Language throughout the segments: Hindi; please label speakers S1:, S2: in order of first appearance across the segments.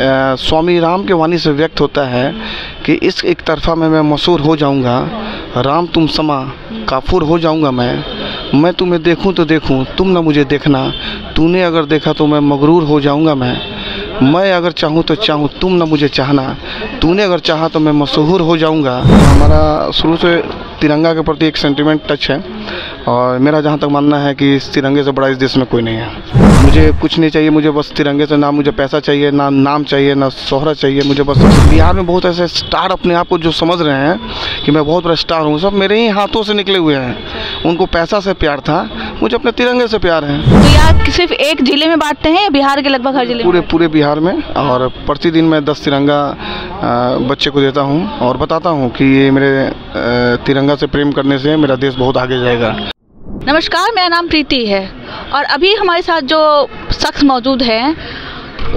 S1: स्वामी राम के वाणी से व्यक्त होता है कि इस एक तरफा में मैं मशहूर हो जाऊंगा, राम तुम समा काफूर हो जाऊंगा मैं तुम्हें देखूं तो देखूं तुम ना मुझे देखना, तूने अगर देखा तो मैं मगरूर हो जाऊंगा मैं अगर चाहूँ तो चाहूँ तुम ना मुझे चाहना, तूने अगर चाहा तो मैं मशहूर हो जाऊंगा। हमारा शुरू से तिरंगा के प्रति एक सेंटिमेंट टच है और मेरा जहाँ तक मानना है कि इस तिरंगे से बड़ा इस देश में कोई नहीं है। मुझे कुछ नहीं चाहिए, मुझे बस तिरंगे से, ना मुझे पैसा चाहिए, ना नाम चाहिए, ना शोहरत चाहिए। मुझे बस बिहार में बहुत ऐसे स्टार अपने आप को जो समझ रहे हैं कि मैं बहुत बड़ा स्टार हूँ, सब मेरे ही हाथों से निकले हुए हैं। उनको पैसा से प्यार था, मुझे अपने तिरंगे से प्यार है।
S2: तो यहाँ सिर्फ एक जिले में बांटते हैं या बिहार के लगभग हर जिले में?
S1: पूरे बिहार में, और प्रतिदिन मैं 10 तिरंगा बच्चे को देता हूँ और बताता हूँ कि ये मेरे तिरंगा से प्रेम करने से मेरा देश बहुत आगे जाएगा।
S2: नमस्कार, मेरा नाम प्रीति है और अभी हमारे साथ जो शख्स मौजूद हैं,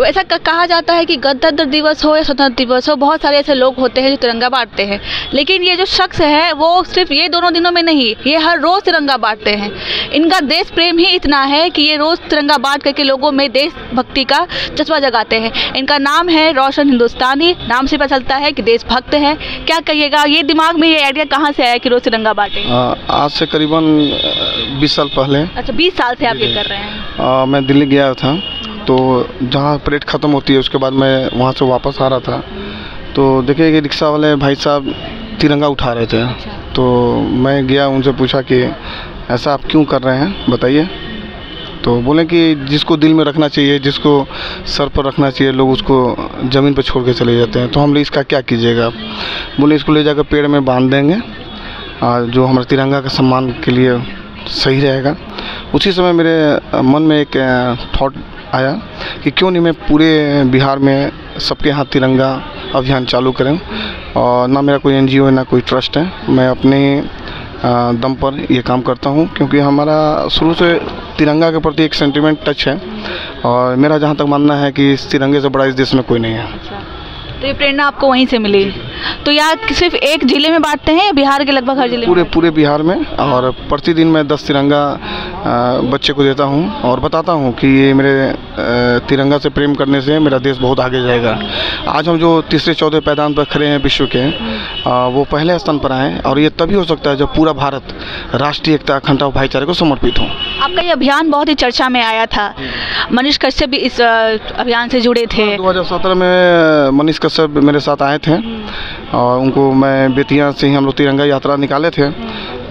S2: ऐसा कहा जाता है कि गणतंत्र दिवस हो या स्वतंत्रता दिवस हो, बहुत सारे ऐसे लोग होते हैं जो तिरंगा बांटते हैं, लेकिन ये जो शख्स है वो सिर्फ ये दोनों दिनों में नहीं, ये हर रोज़ तिरंगा बांटते हैं। इनका देश प्रेम ही इतना है कि ये रोज़ तिरंगा बांट करके लोगों में देशभक्ति का जज्बा जगाते हैं। इनका नाम है रोशन हिंदुस्तानी। नाम से पता चलता है कि देशभक्त है। क्या कहिएगा, ये दिमाग में ये आइडिया कहाँ से आया कि रोज़ तिरंगा बांटे?
S1: आज से करीबन 20 साल पहले।
S2: अच्छा, 20 साल से आप ये कर रहे हैं?
S1: मैं दिल्ली गया था, तो जहाँ परेड ख़त्म होती है उसके बाद मैं वहाँ से वापस आ रहा था, तो देखिए कि रिक्शा वाले भाई साहब तिरंगा उठा रहे थे। तो मैं गया, उनसे पूछा कि ऐसा आप क्यों कर रहे हैं, बताइए। तो बोले कि जिसको दिल में रखना चाहिए, जिसको सर पर रखना चाहिए, लोग उसको ज़मीन पर छोड़ के चले जाते हैं। तो हम लोग इसका क्या कीजिएगा आप? बोले इसको ले जाकर पेड़ में बांध देंगे, जो हमारे तिरंगा के सम्मान के लिए सही रहेगा। उसी समय मेरे मन में एक थॉट आया कि क्यों नहीं मैं पूरे बिहार में सबके हाथ तिरंगा अभियान चालू करें। और ना मेरा कोई NGO है, ना कोई ट्रस्ट है, मैं अपने दम पर ये काम करता हूँ, क्योंकि हमारा शुरू से तिरंगा के प्रति एक सेंटिमेंट टच है और मेरा जहाँ तक मानना है कि इस तिरंगे से बड़ा इस देश में कोई नहीं है।
S2: तो ये प्रेरणा आपको वहीं से मिली? तो यहाँ सिर्फ एक जिले में बांटते हैं या बिहार के लगभग हर जिले में?
S1: पूरे बिहार में, और प्रतिदिन मैं 10 तिरंगा बच्चे को देता हूँ और बताता हूँ कि ये मेरे तिरंगा से प्रेम करने से मेरा देश बहुत आगे जाएगा। आज हम जो तीसरे चौथे पैदान पर खड़े हैं विश्व के, वो पहले स्थान पर आए, और ये तभी हो सकता है जब पूरा भारत राष्ट्रीय एकता, अखंडता और भाईचारे को समर्पित हो।
S2: आपका ये अभियान बहुत ही चर्चा में आया था। मनीष कश्यप भी इस अभियान से जुड़े थे।
S1: 2017 में मनीष कश्यप मेरे साथ आए थे और उनको मैं बेतिया से ही हम लोग तिरंगा यात्रा निकाले थे,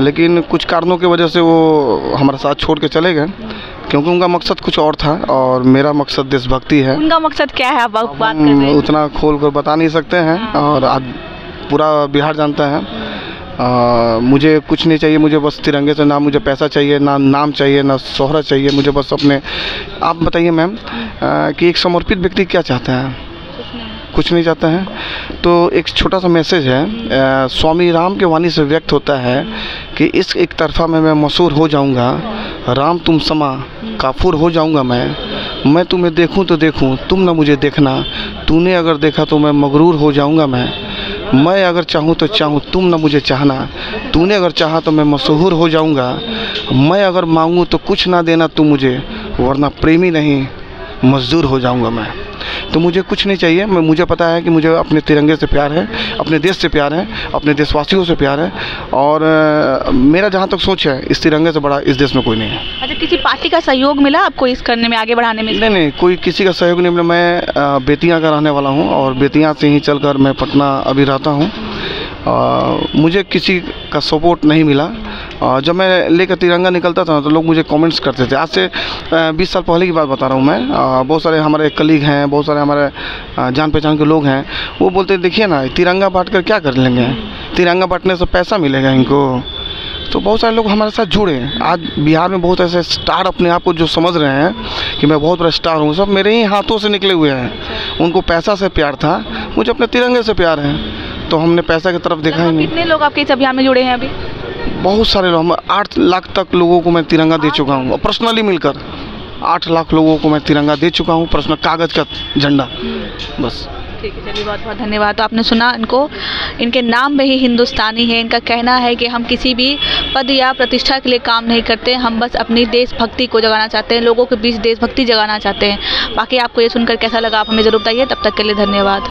S1: लेकिन कुछ कारणों की वजह से वो हमारे साथ छोड़ के चले गए, क्योंकि उनका मकसद कुछ और था और मेरा मकसद देशभक्ति है।
S2: उनका मकसद क्या है, आप बात कर रहे हैं?
S1: उतना खोल कर बता नहीं सकते हैं, और आज पूरा बिहार जानता है। मुझे कुछ नहीं चाहिए, मुझे बस तिरंगे से, ना मुझे पैसा चाहिए, ना नाम चाहिए, ना शोहरत चाहिए। मुझे बस अपने, आप बताइए मैम कि एक समर्पित व्यक्ति क्या चाहता है? कुछ नहीं चाहता है। तो एक छोटा सा मैसेज है, स्वामी राम के वाणी से व्यक्त होता है कि इस एक तरफा में मैं मशहूर हो जाऊंगा, राम तुम समा काफूर हो जाऊंगा मैं तुम्हें देखूं तो देखूं तुम ना मुझे देखना, तूने अगर देखा तो मैं मगरूर हो जाऊंगा मैं अगर चाहूँ तो चाहूँ तुम ना मुझे चाहना, तूने अगर चाहा तो मैं मशहूर हो जाऊंगा। मैं अगर मांगूँ तो कुछ ना देना तुम मुझे, वरना प्रेमी नहीं मजदूर हो जाऊंगा मैं। तो मुझे कुछ नहीं चाहिए, मुझे पता है कि मुझे अपने तिरंगे से प्यार है, अपने देश से प्यार है, अपने देशवासियों से प्यार है, और मेरा जहाँ तक सोच है इस तिरंगे से बड़ा इस देश में कोई नहीं है।
S2: अच्छा, किसी पार्टी का सहयोग मिला आपको इस करने में, आगे बढ़ाने में?
S1: नहीं, कोई किसी का सहयोग नहीं मिला। मैं बेतिया का रहने वाला हूँ और बेतिया से ही चलकर मैं पटना अभी रहता हूँ। मुझे किसी का सपोर्ट नहीं मिला। जब मैं लेकर तिरंगा निकलता था तो लोग मुझे कमेंट्स करते थे। आज से 20 साल पहले की बात बता रहा हूँ मैं। बहुत सारे हमारे कलीग हैं, बहुत सारे हमारे जान पहचान के लोग हैं, वो बोलते देखिए ना, तिरंगा बांट कर क्या कर लेंगे, तिरंगा बांटने से पैसा मिलेगा इनको। तो बहुत सारे लोग हमारे साथ जुड़े। आज बिहार में बहुत ऐसे स्टार अपने आप को जो समझ रहे हैं कि मैं बहुत बड़ा स्टार हूँ, सब मेरे ही हाथों से निकले हुए हैं। उनको पैसा से प्यार था, मुझे अपने तिरंगे से प्यार है, तो हमने पैसा की तरफ देखा ही नहीं।
S2: कितने लोग आपके इस अभियान में जुड़े हैं अभी?
S1: बहुत सारे लोग, 8 लाख तक लोगों को मैं तिरंगा दे चुका हूँ, और पर्सनली मिलकर 8 लाख लोगों को मैं तिरंगा दे चुका हूँ, पर्सनल कागज़ का झंडा बस।
S2: ठीक है, चलिए बहुत बहुत धन्यवाद। तो आपने सुना इनको, इनके नाम में ही हिंदुस्तानी है। इनका कहना है कि हम किसी भी पद या प्रतिष्ठा के लिए काम नहीं करते, हम बस अपनी देशभक्ति को जगाना चाहते हैं, लोगों के बीच देशभक्ति जगाना चाहते हैं। बाकी आपको ये सुनकर कैसा लगा आप हमें ज़रूर बताइए। तब तक के लिए धन्यवाद।